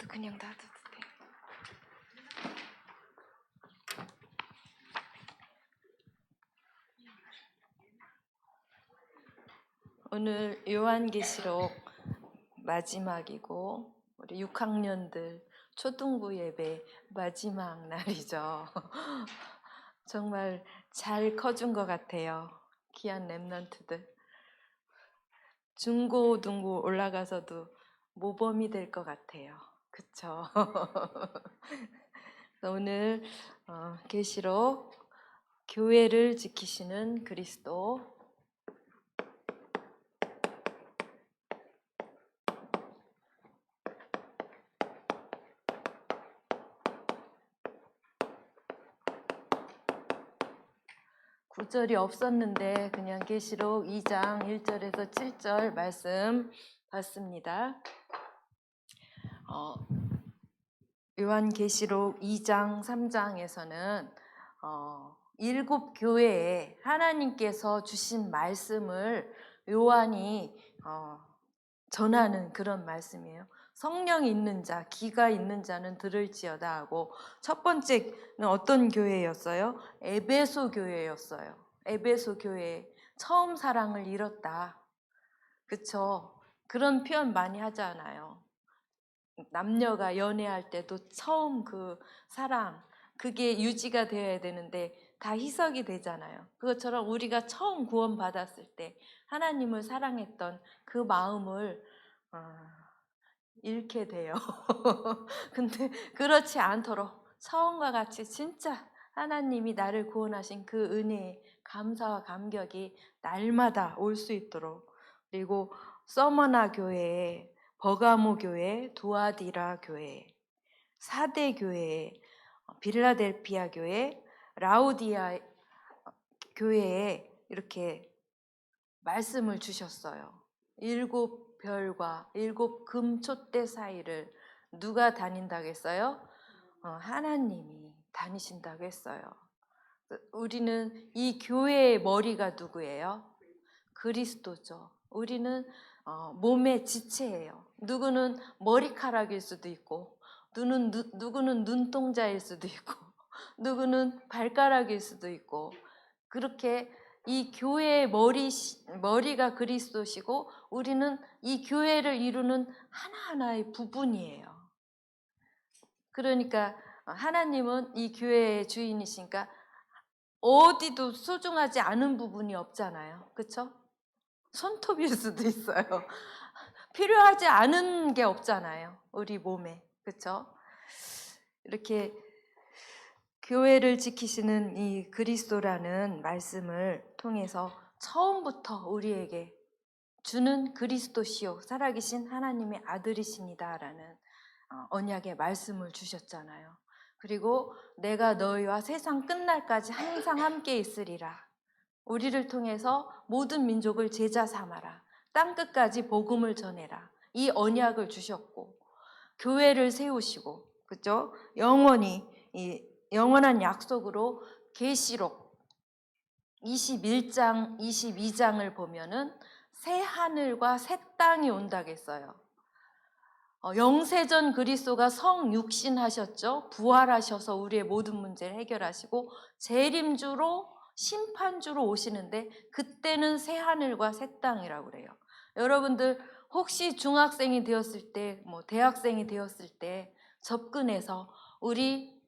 문도 그냥 닫아도 돼. 오늘 요한계시록 마지막이고 우리 6학년들 초등부 예배 마지막 날이죠. 정말 잘 커준 것 같아요. 귀한 랩런트들. 중고등부 올라가서도 모범이 될 것 같아요. 그쵸? 오늘 계시록 교회를 지키시는 그리스도. 구절이 없었는데 그냥 계시록 2장 1절에서 7절 말씀 봤습니다. 요한계시록 2장 3장에서는 7교회에 하나님께서 주신 말씀을 요한이 전하는 그런 말씀이에요. 성령이 있는 자, 귀가 있는 자는 들을지어다 하고, 첫 번째는 어떤 교회였어요? 에베소 교회였어요. 에베소 교회 처음 사랑을 잃었다. 그쵸? 그런 표현 많이 하잖아요. 남녀가 연애할 때도 처음 그 사랑, 그게 유지가 되어야 되는데 다 희석이 되잖아요. 그것처럼 우리가 처음 구원받았을 때 하나님을 사랑했던 그 마음을 잃게 돼요. 근데 그렇지 않도록 처음과 같이 진짜 하나님이 나를 구원하신 그 은혜에 감사와 감격이 날마다 올 수 있도록, 그리고 서머나 교회, 버가모 교회, 두아디라 교회, 사대 교회, 빌라델피아 교회, 라우디아 교회에 이렇게 말씀을 주셨어요. 7별과 7금촛대 사이를 누가 다닌다고 했어요? 하나님이 다니신다고 했어요. 우리는 이 교회의 머리가 누구예요? 그리스도죠. 우리는 몸의 지체예요. 누구는 머리카락일 수도 있고, 누구는 눈동자일 수도 있고, 누구는 발가락일 수도 있고, 그렇게 이 교회의 머리가 그리스도시고 우리는 이 교회를 이루는 하나하나의 부분이에요. 그러니까 하나님은 이 교회의 주인이시니까 어디도 소중하지 않은 부분이 없잖아요. 그렇죠? 손톱일 수도 있어요. 필요하지 않은 게 없잖아요. 우리 몸에. 그렇죠? 이렇게 교회를 지키시는 이 그리스도라는 말씀을 통해서 처음부터 우리에게 주는 그리스도시요 살아계신 하나님의 아들이십니다라는 언약의 말씀을 주셨잖아요. 그리고 내가 너희와 세상 끝날까지 항상 함께 있으리라. 우리를 통해서 모든 민족을 제자 삼아라. 땅끝까지 복음을 전해라. 이 언약을 주셨고 교회를 세우시고, 그죠? 영원히 이 영원한 약속으로 계시록 21장, 22장을 보면은 새 하늘과 새 땅이 온다겠어요. 영세전 그리스도가 성육신하셨죠. 부활하셔서 우리의 모든 문제를 해결하시고 재림주로 심판주로 오시는데 그때는 새 하늘과 새 땅이라고 그래요. 여러분들 혹시 중학생이 되었을 때, 대학생이 되었을 때 접근해서 우리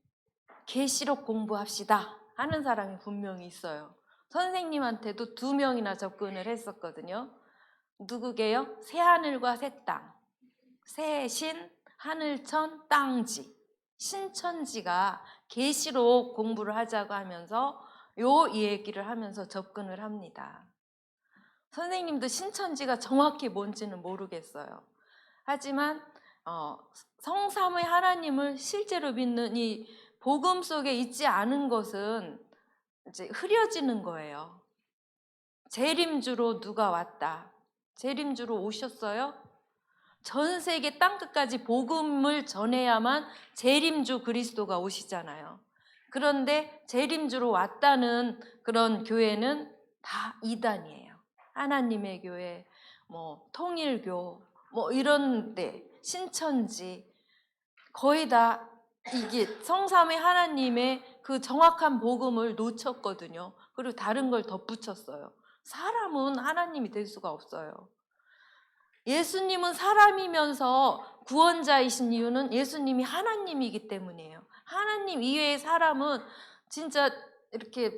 계시록 공부합시다 하는 사람이 분명히 있어요. 선생님한테도 2명이나 접근을 했었거든요. 누구게요? 새 하늘과 새 땅. 새 신, 하늘천, 땅지. 신천지가 계시록 공부를 하자고 하면서 요 얘기를 하면서 접근을 합니다. 선생님도 신천지가 정확히 뭔지는 모르겠어요. 하지만 성삼의 하나님을 실제로 믿는 이 복음 속에 있지 않은 것은 이제 흐려지는 거예요. 재림주로 누가 왔다. 재림주로 오셨어요? 전 세계 땅끝까지 복음을 전해야만 재림주 그리스도가 오시잖아요. 그런데 재림주로 왔다는 그런 교회는 다 이단이에요. 하나님의 교회, 통일교, 이런데 신천지, 거의 다 이게 성삼위 하나님의 그 정확한 복음을 놓쳤거든요. 그리고 다른 걸 덧붙였어요. 사람은 하나님이 될 수가 없어요. 예수님은 사람이면서 구원자이신 이유는 예수님이 하나님이기 때문이에요. 하나님 이외의 사람은 진짜 이렇게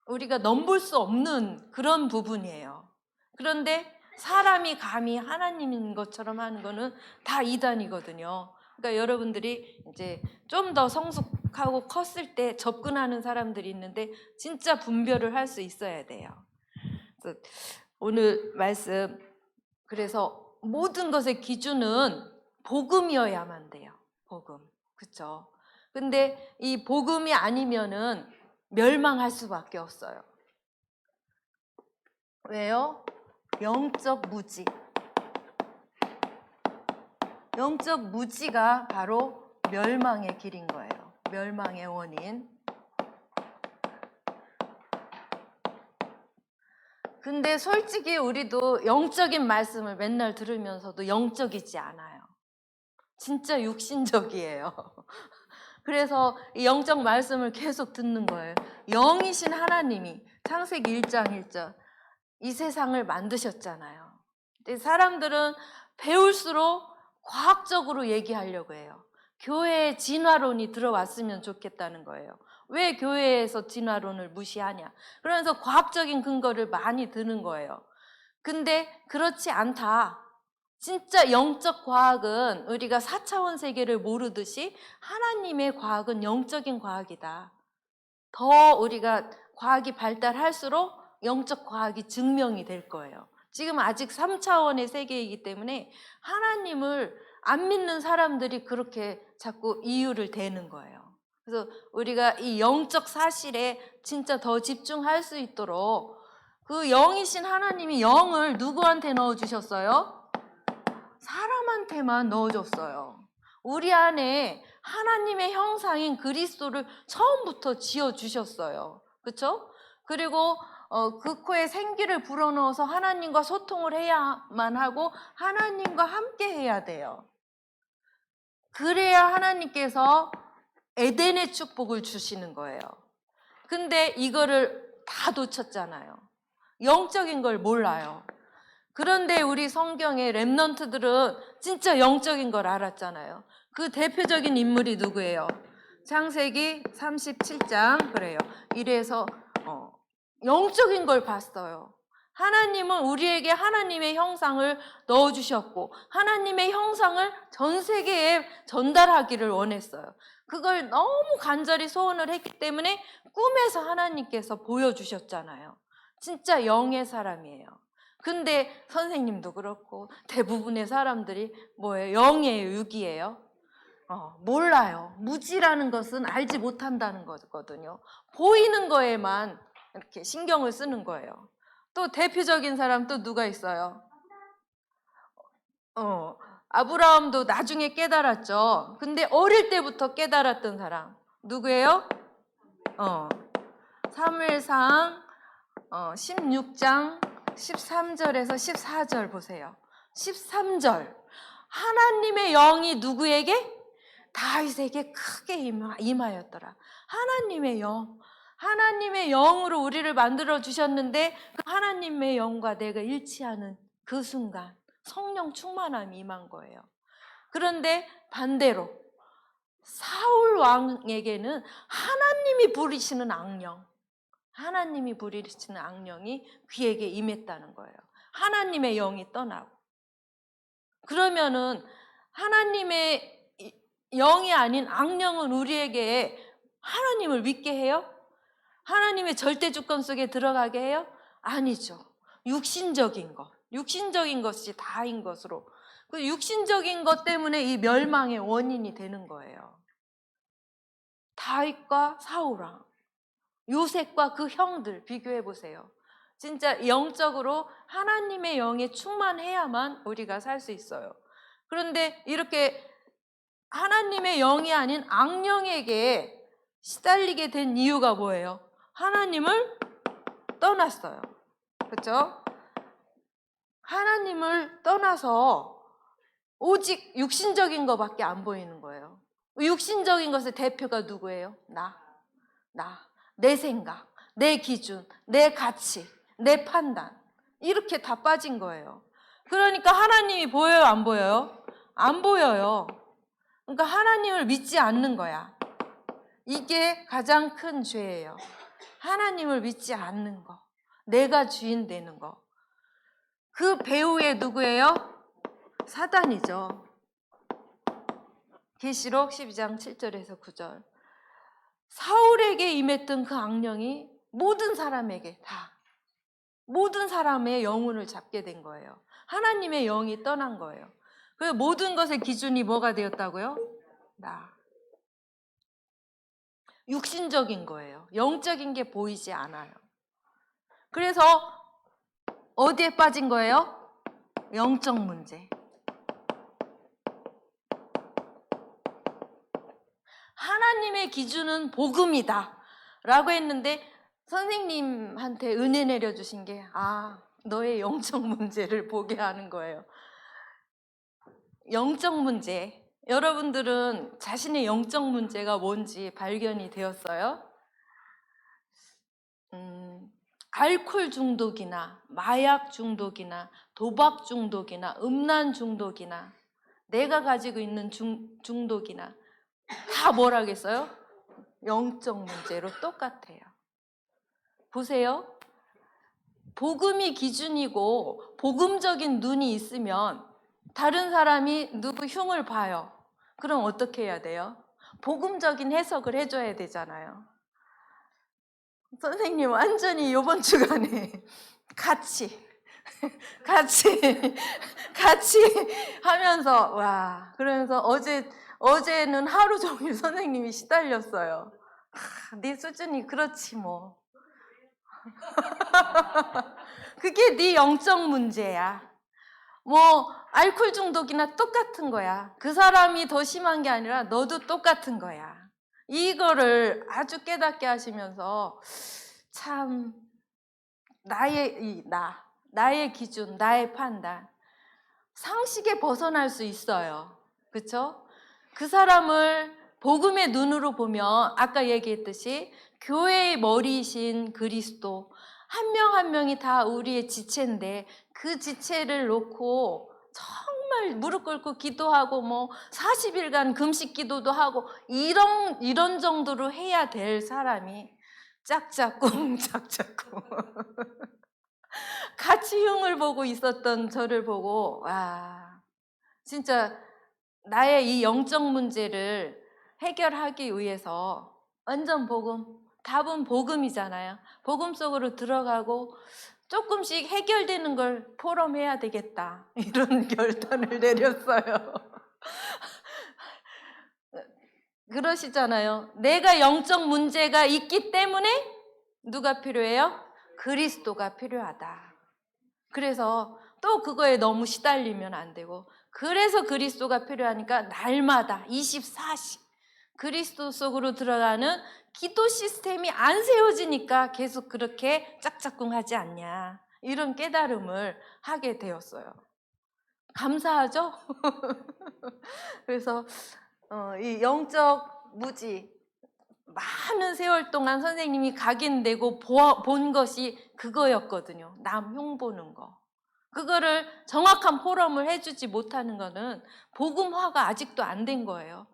우리가 넘볼 수 없는 그런 부분이에요. 그런데 사람이 감히 하나님인 것처럼 하는 거는 다 이단이거든요. 그러니까 여러분들이 이제 좀 더 성숙하고 컸을 때 접근하는 사람들이 있는데 진짜 분별을 할 수 있어야 돼요. 그래서 오늘 말씀, 그래서 모든 것의 기준은 복음이어야만 돼요. 복음. 그렇죠? 근데 이 복음이 아니면은 멸망할 수밖에 없어요. 왜요? 영적 무지. 영적 무지가 바로 멸망의 길인 거예요. 멸망의 원인. 근데 솔직히 우리도 영적인 말씀을 맨날 들으면서도 영적이지 않아요. 진짜 육신적이에요. 그래서 이 영적 말씀을 계속 듣는 거예요. 영이신 하나님이 창세기 1장 1절 이 세상을 만드셨잖아요. 근데 사람들은 배울수록 과학적으로 얘기하려고 해요. 교회에 진화론이 들어왔으면 좋겠다는 거예요. 왜 교회에서 진화론을 무시하냐? 그러면서 과학적인 근거를 많이 드는 거예요. 근데 그렇지 않다. 진짜 영적 과학은 우리가 4차원 세계를 모르듯이 하나님의 과학은 영적인 과학이다. 더 우리가 과학이 발달할수록 영적 과학이 증명이 될 거예요. 지금 아직 3차원의 세계이기 때문에 하나님을 안 믿는 사람들이 그렇게 자꾸 이유를 대는 거예요. 그래서 우리가 이 영적 사실에 진짜 더 집중할 수 있도록 그 영이신 하나님이 영을 누구한테 넣어주셨어요? 사람한테만 넣어줬어요. 우리 안에 하나님의 형상인 그리스도를 처음부터 지어주셨어요. 그렇죠? 그리고 그 코에 생기를 불어넣어서 하나님과 소통을 해야만 하고 하나님과 함께 해야 돼요. 그래야 하나님께서 에덴의 축복을 주시는 거예요. 근데 이거를 다 놓쳤잖아요. 영적인 걸 몰라요. 그런데 우리 성경의 렘넌트들은 진짜 영적인 걸 알았잖아요. 그 대표적인 인물이 누구예요? 창세기 37장 그래요. 이래서 영적인 걸 봤어요. 하나님은 우리에게 하나님의 형상을 넣어주셨고 하나님의 형상을 전 세계에 전달하기를 원했어요. 그걸 너무 간절히 소원을 했기 때문에 꿈에서 하나님께서 보여주셨잖아요. 진짜 영의 사람이에요. 근데 선생님도 그렇고 대부분의 사람들이 뭐예요? 영이에요? 육이에요? 몰라요. 무지라는 것은 알지 못한다는 거거든요. 보이는 거에만 이렇게 신경을 쓰는 거예요. 또 대표적인 사람 또 누가 있어요? 아브라함도 나중에 깨달았죠. 근데 어릴 때부터 깨달았던 사람 누구예요? 사무엘상 16장 13절에서 14절 보세요. 13절 하나님의 영이 누구에게? 다윗에게 크게 임하였더라. 하나님의 영, 하나님의 영으로 우리를 만들어 주셨는데 그 하나님의 영과 내가 일치하는 그 순간 성령 충만함이 임한 거예요. 그런데 반대로 사울 왕에게는 하나님이 부리시는 악령, 하나님이 부리시는 악령이 그에게 임했다는 거예요. 하나님의 영이 떠나고. 그러면은 하나님의 영이 아닌 악령은 우리에게 하나님을 믿게 해요? 하나님의 절대 주권 속에 들어가게 해요? 아니죠. 육신적인 것, 육신적인 것이 다인 것으로. 그 육신적인 것 때문에 이 멸망의 원인이 되는 거예요. 다윗과 사울왕, 요셉과 그 형들 비교해 보세요. 진짜 영적으로 하나님의 영에 충만해야만 우리가 살 수 있어요. 그런데 이렇게 하나님의 영이 아닌 악령에게 시달리게 된 이유가 뭐예요? 하나님을 떠났어요. 그렇죠? 하나님을 떠나서 오직 육신적인 것밖에 안 보이는 거예요. 육신적인 것의 대표가 누구예요? 나. 내 생각, 내 기준, 내 가치, 내 판단. 이렇게 다 빠진 거예요. 그러니까 하나님이 보여요, 안 보여요? 안 보여요. 그러니까 하나님을 믿지 않는 거야. 이게 가장 큰 죄예요. 하나님을 믿지 않는 거. 내가 주인 되는 거. 그 배후에 누구예요? 사단이죠. 계시록 12장 7절에서 9절. 사울에게 임했던 그 악령이 모든 사람에게 다, 모든 사람의 영혼을 잡게 된 거예요. 하나님의 영이 떠난 거예요. 그래서 모든 것의 기준이 뭐가 되었다고요? 나. 육신적인 거예요. 영적인 게 보이지 않아요. 그래서 어디에 빠진 거예요? 영적 문제. 하나님의 기준은 복음이다 라고 했는데 선생님한테 은혜 내려주신 게 너의 영적 문제를 보게 하는 거예요. 영적 문제. 여러분들은 자신의 영적 문제가 뭔지 발견이 되었어요? 알코올 중독이나 마약 중독이나 도박 중독이나 음란 중독이나 내가 가지고 있는 중독이나 다 뭐라겠어요? 영적 문제로 똑같아요. 보세요. 복음이 기준이고 복음적인 눈이 있으면 다른 사람이 누구 흉을 봐요. 그럼 어떻게 해야 돼요? 복음적인 해석을 해줘야 되잖아요. 선생님 완전히 이번 주간에 같이 하면서 와, 그러면서 어제는 하루 종일 선생님이 시달렸어요. 네 수준이 그렇지 뭐. 그게 네 영적 문제야. 뭐 알코올 중독이나 똑같은 거야. 그 사람이 더 심한 게 아니라 너도 똑같은 거야. 이거를 아주 깨닫게 하시면서 참 나의 기준, 나의 판단, 상식에 벗어날 수 있어요. 그렇죠? 그 사람을 복음의 눈으로 보면 아까 얘기했듯이 교회의 머리이신 그리스도 한 명 한 명이 다 우리의 지체인데 그 지체를 놓고 정말 무릎 꿇고 기도하고 뭐 40일간 금식 기도도 하고 이런 정도로 해야 될 사람이 짝짝꿍 같이 흉을 보고 있었던 저를 보고 와, 진짜 나의 이 영적 문제를 해결하기 위해서 완전 복음, 답은 복음이잖아요. 복음 속으로 들어가고 조금씩 해결되는 걸 포럼해야 되겠다 이런 결단을 내렸어요. 그러시잖아요. 내가 영적 문제가 있기 때문에 누가 필요해요? 그리스도가 필요하다. 그래서 또 그거에 너무 시달리면 안 되고, 그래서 그리스도가 필요하니까 날마다 24시 그리스도 속으로 들어가는 기도 시스템이 안 세워지니까 계속 그렇게 짝짝꿍 하지 않냐, 이런 깨달음을 하게 되었어요. 감사하죠? 그래서 이 영적 무지, 많은 세월 동안 선생님이 각인되고 본 것이 그거였거든요. 남 흉보는 거. 그거를 정확한 포럼을 해주지 못하는 거는 복음화가 아직도 안 된 거예요.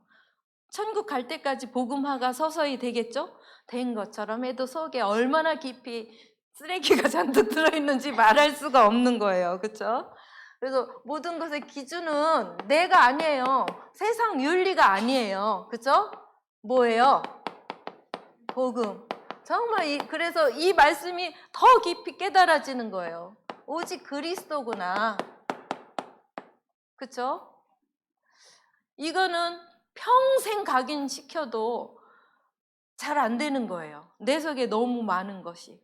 천국 갈 때까지 복음화가 서서히 되겠죠? 된 것처럼 해도 속에 얼마나 깊이 쓰레기가 잔뜩 들어있는지 말할 수가 없는 거예요. 그렇죠? 그래서 모든 것의 기준은 내가 아니에요. 세상 윤리가 아니에요. 그렇죠? 뭐예요? 복음. 정말 그래서 이 말씀이 더 깊이 깨달아지는 거예요. 오직 그리스도구나. 그렇죠? 이거는 평생 각인시켜도 잘 안 되는 거예요. 내 속에 너무 많은 것이.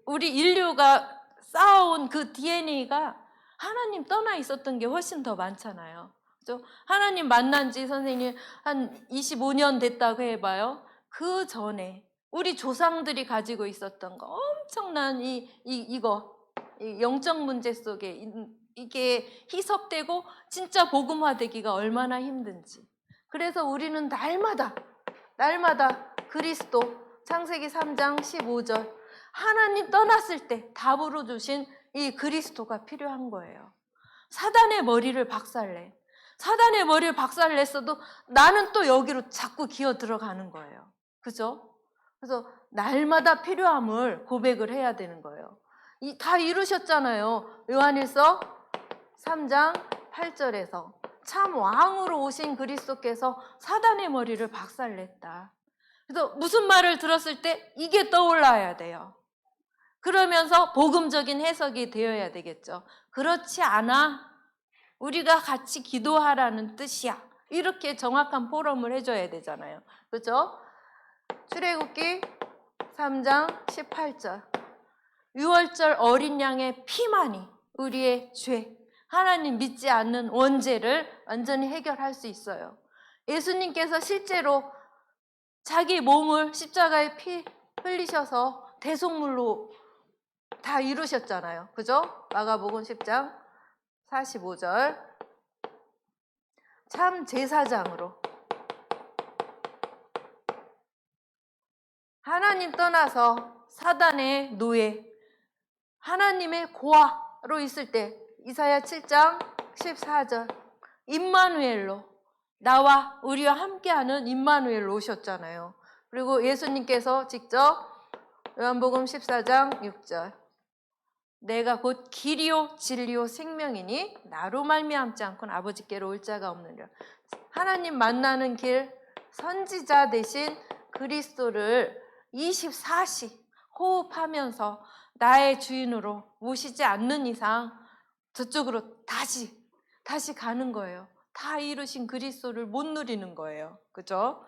우리 인류가 쌓아온 그 DNA가 하나님 떠나 있었던 게 훨씬 더 많잖아요. 그렇죠? 하나님 만난 지 선생님 한 25년 됐다고 해봐요. 그 전에 우리 조상들이 가지고 있었던 거 엄청난 이거 영적 문제 속에 이게 희석되고 진짜 복음화되기가 얼마나 힘든지. 그래서 우리는 날마다 그리스도, 창세기 3장 15절 하나님 떠났을 때 답으로 주신 이 그리스도가 필요한 거예요. 사단의 머리를 박살내. 사단의 머리를 박살냈어도 나는 또 여기로 자꾸 기어 들어가는 거예요. 그죠? 그래서 날마다 필요함을 고백을 해야 되는 거예요. 다 이루셨잖아요. 요한일서 3장 8절에서 참 왕으로 오신 그리스도께서 사단의 머리를 박살냈다. 그래서 무슨 말을 들었을 때 이게 떠올라야 돼요. 그러면서 복음적인 해석이 되어야 되겠죠. 그렇지 않아 우리가 같이 기도하라는 뜻이야. 이렇게 정확한 포럼을 해줘야 되잖아요. 그렇죠? 출애굽기 3장 18절 유월절 어린 양의 피만이 우리의 죄, 하나님 믿지 않는 원죄를 완전히 해결할 수 있어요. 예수님께서 실제로 자기 몸을 십자가에 피 흘리셔서 대속물로 다 이루셨잖아요. 그죠? 마가복음 10장 45절 참 제사장으로 하나님 떠나서 사단의 노예, 하나님의 고아로 있을 때 이사야 7장 14절 임마누엘로 나와 우리와 함께하는 임마누엘로 오셨잖아요. 그리고 예수님께서 직접 요한복음 14장 6절 내가 곧 길이요 진리요 생명이니 나로 말미암지 않고는 아버지께로 올 자가 없느니라. 하나님 만나는 길 선지자 대신 그리스도를 24시 호흡하면서 나의 주인으로 모시지 않는 이상 저쪽으로 다시 가는 거예요. 다 이루신 그리스도를 못 누리는 거예요. 그죠?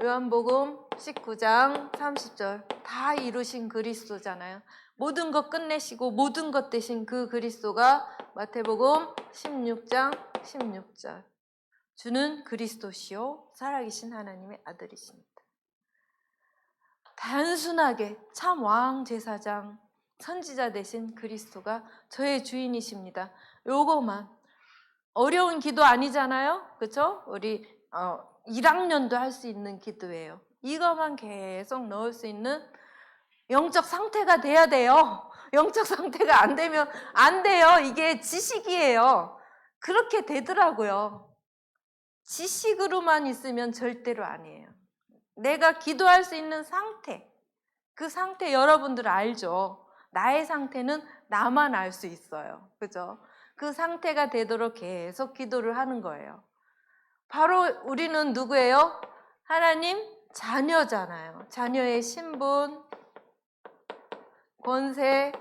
요한복음 19장 30절 다 이루신 그리스도잖아요. 모든 것 끝내시고 모든 것 되신 그 그리스도가 마태복음 16장 16절 주는 그리스도시요 살아계신 하나님의 아들이십니다. 단순하게 참 왕 제사장 선지자 되신 그리스도가 저의 주인이십니다. 요거만 어려운 기도 아니잖아요. 그렇죠? 우리 1학년도 할 수 있는 기도예요. 이거만 계속 넣을 수 있는 영적 상태가 돼야 돼요. 영적 상태가 안 되면 안 돼요. 이게 지식이에요. 그렇게 되더라고요. 지식으로만 있으면 절대로 아니에요. 내가 기도할 수 있는 상태, 그 상태 여러분들 알죠? 나의 상태는 나만 알 수 있어요. 그죠? 그 상태가 되도록 계속 기도를 하는 거예요. 바로 우리는 누구예요? 하나님 자녀잖아요. 자녀의 신분, 권세,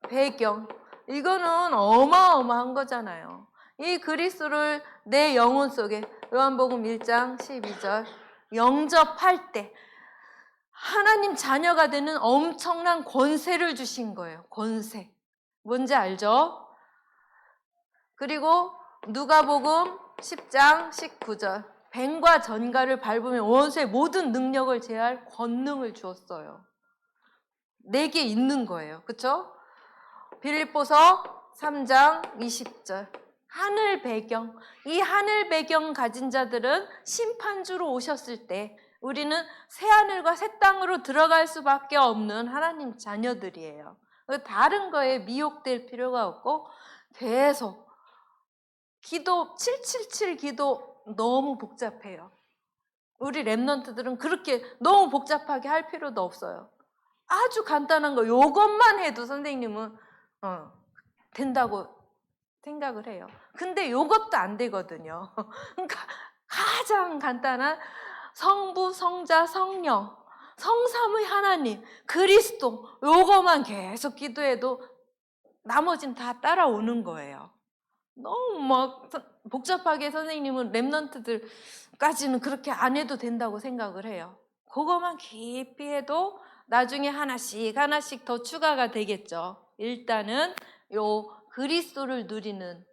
배경 이거는 어마어마한 거잖아요. 이 그리스도를 내 영혼 속에 요한복음 1장 12절 영접할 때 하나님 자녀가 되는 엄청난 권세를 주신 거예요. 권세. 뭔지 알죠? 그리고 누가복음 10장 19절 뱀과 전갈을 밟으면 원수의 모든 능력을 제할 권능을 주었어요. 내게 있는 거예요. 그렇죠? 빌립보서 3장 20절 하늘 배경, 이 하늘 배경 가진 자들은 심판주로 오셨을 때 우리는 새하늘과 새 땅으로 들어갈 수밖에 없는 하나님 자녀들이에요. 다른 거에 미혹될 필요가 없고 계속 기도 777 기도 너무 복잡해요. 우리 랩런트들은 그렇게 너무 복잡하게 할 필요도 없어요. 아주 간단한 거 요것만 해도 선생님은 된다고 생각을 해요. 근데 요것도 안 되거든요. 그러니까 가장 간단한 성부, 성자, 성령, 성삼의 하나님, 그리스도 요거만 계속 기도해도 나머지는 다 따라오는 거예요. 너무 막 복잡하게 선생님은 랩런트들까지는 그렇게 안 해도 된다고 생각을 해요. 그거만 깊이 해도 나중에 하나씩 더 추가가 되겠죠. 일단은 요 그리스도를 누리는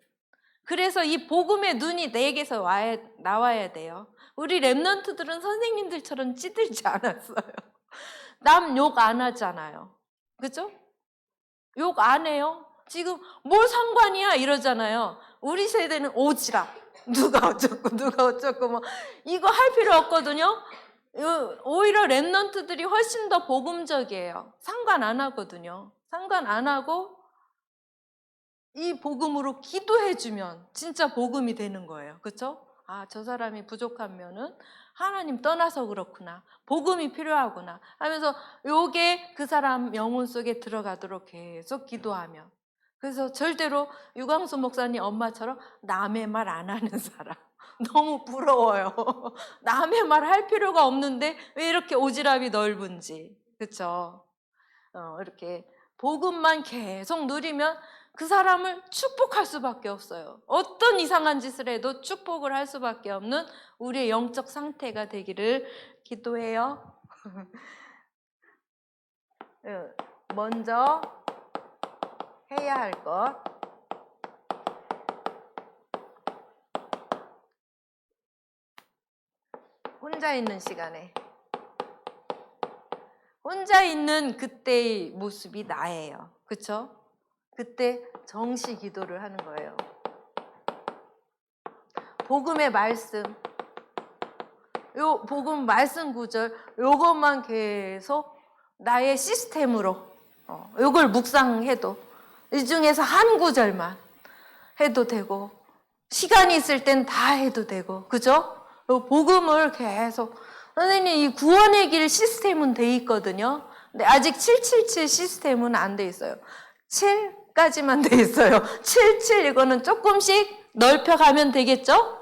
그래서 이 복음의 눈이 내게서 나와야 돼요. 우리 랩런트들은 선생님들처럼 찌들지 않았어요. 남 욕 안 하잖아요. 그죠? 욕 안 해요? 지금 뭘 상관이야 이러잖아요. 우리 세대는 오지랖. 누가 어쩌고 누가 어쩌고 뭐 이거 할 필요 없거든요. 오히려 랩런트들이 훨씬 더 복음적이에요. 상관 안 하거든요. 상관 안 하고 이 복음으로 기도해주면 진짜 복음이 되는 거예요. 그렇죠? 아, 저 사람이 부족하면은 하나님 떠나서 그렇구나. 복음이 필요하구나 하면서 요게 그 사람 영혼 속에 들어가도록 계속 기도하면. 그래서 절대로 유광수 목사님 엄마처럼 남의 말 안 하는 사람. 너무 부러워요. 남의 말 할 필요가 없는데 왜 이렇게 오지랖이 넓은지. 그렇죠? 이렇게 복음만 계속 누리면 그 사람을 축복할 수밖에 없어요. 어떤 이상한 짓을 해도 축복을 할 수밖에 없는 우리의 영적 상태가 되기를 기도해요. 먼저 해야 할 것. 혼자 있는 시간에. 혼자 있는 그때의 모습이 나예요. 그렇죠? 그때 정시 기도를 하는 거예요. 복음의 말씀, 요 복음 말씀 구절, 요것만 계속 나의 시스템으로 요걸 묵상해도 이 중에서 한 구절만 해도 되고 시간이 있을 땐 다 해도 되고 그죠? 요 복음을 계속 선생님 이 구원의 길 시스템은 돼 있거든요. 근데 아직 777 시스템은 안 돼 있어요. 7까지만 돼 있어요. 77 이거는 조금씩 넓혀가면 되겠죠?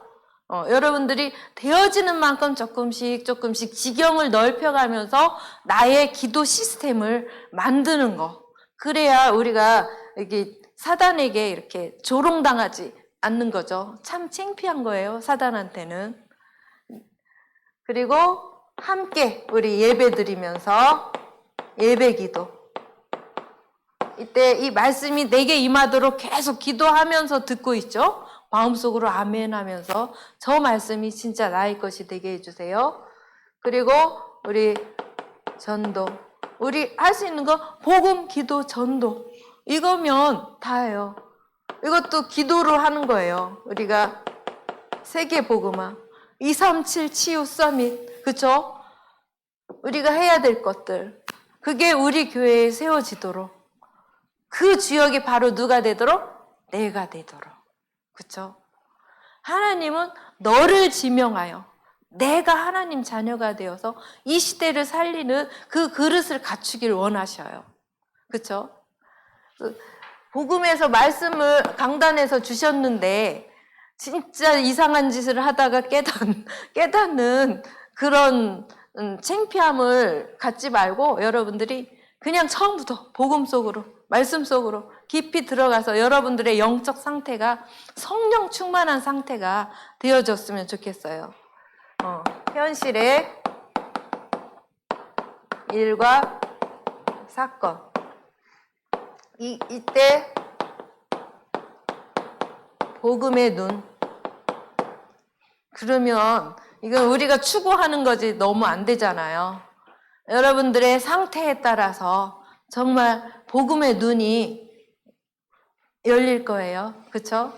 여러분들이 되어지는 만큼 조금씩 지경을 넓혀가면서 나의 기도 시스템을 만드는 거. 그래야 우리가 이게 사단에게 이렇게 조롱당하지 않는 거죠. 참 창피한 거예요, 사단한테는. 그리고 함께 우리 예배 드리면서 예배 기도. 이때 이 말씀이 내게 임하도록 계속 기도하면서 듣고 있죠. 마음속으로 아멘 하면서 저 말씀이 진짜 나의 것이 되게 해주세요. 그리고 우리 전도. 우리 할 수 있는 거 복음, 기도, 전도. 이거면 다예요. 이것도 기도로 하는 거예요. 우리가 세계 복음화. 237 치유 서밋. 그쵸? 우리가 해야 될 것들. 그게 우리 교회에 세워지도록. 그 주역이 바로 누가 되도록? 내가 되도록. 그쵸? 하나님은 너를 지명하여 내가 하나님 자녀가 되어서 이 시대를 살리는 그 그릇을 갖추길 원하셔요. 그쵸? 복음에서 말씀을 강단에서 주셨는데 진짜 이상한 짓을 하다가 깨닫는 그런 창피함을 갖지 말고 여러분들이 그냥 처음부터 복음 속으로 말씀 속으로 깊이 들어가서 여러분들의 영적 상태가 성령 충만한 상태가 되어졌으면 좋겠어요. 현실의 일과 사건. 이때 복음의 눈. 그러면 이건 우리가 추구하는 거지 너무 안 되잖아요. 여러분들의 상태에 따라서 정말 복음의 눈이 열릴 거예요. 그렇죠?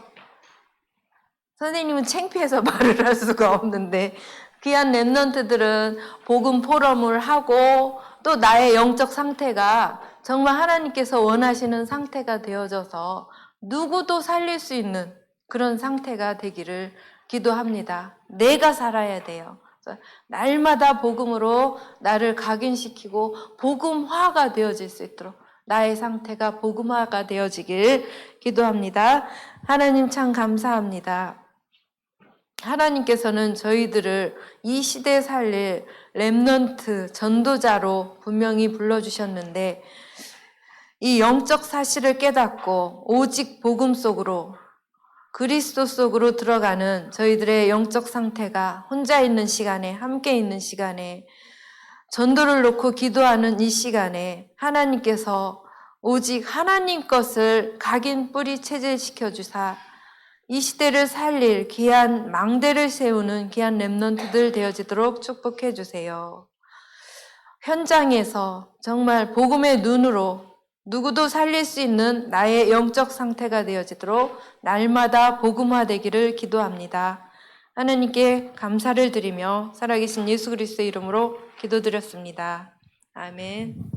선생님은 창피해서 말을 할 수가 없는데 귀한 랩런트들은 복음 포럼을 하고 또 나의 영적 상태가 정말 하나님께서 원하시는 상태가 되어져서 누구도 살릴 수 있는 그런 상태가 되기를 기도합니다. 내가 살아야 돼요. 날마다 복음으로 나를 각인시키고 복음화가 되어질 수 있도록 나의 상태가 복음화가 되어지길 기도합니다. 하나님 참 감사합니다. 하나님께서는 저희들을 이 시대에 살릴 렘넌트 전도자로 분명히 불러주셨는데 이 영적 사실을 깨닫고 오직 복음 속으로 그리스도 속으로 들어가는 저희들의 영적 상태가 혼자 있는 시간에 함께 있는 시간에 전도를 놓고 기도하는 이 시간에 하나님께서 오직 하나님 것을 각인 뿌리 체질시켜 주사 이 시대를 살릴 귀한 망대를 세우는 귀한 렘넌트들 되어지도록 축복해 주세요. 현장에서 정말 복음의 눈으로 누구도 살릴 수 있는 나의 영적 상태가 되어지도록 날마다 복음화되기를 기도합니다. 하나님께 감사를 드리며 살아계신 예수 그리스도의 이름으로 기도드렸습니다. 아멘.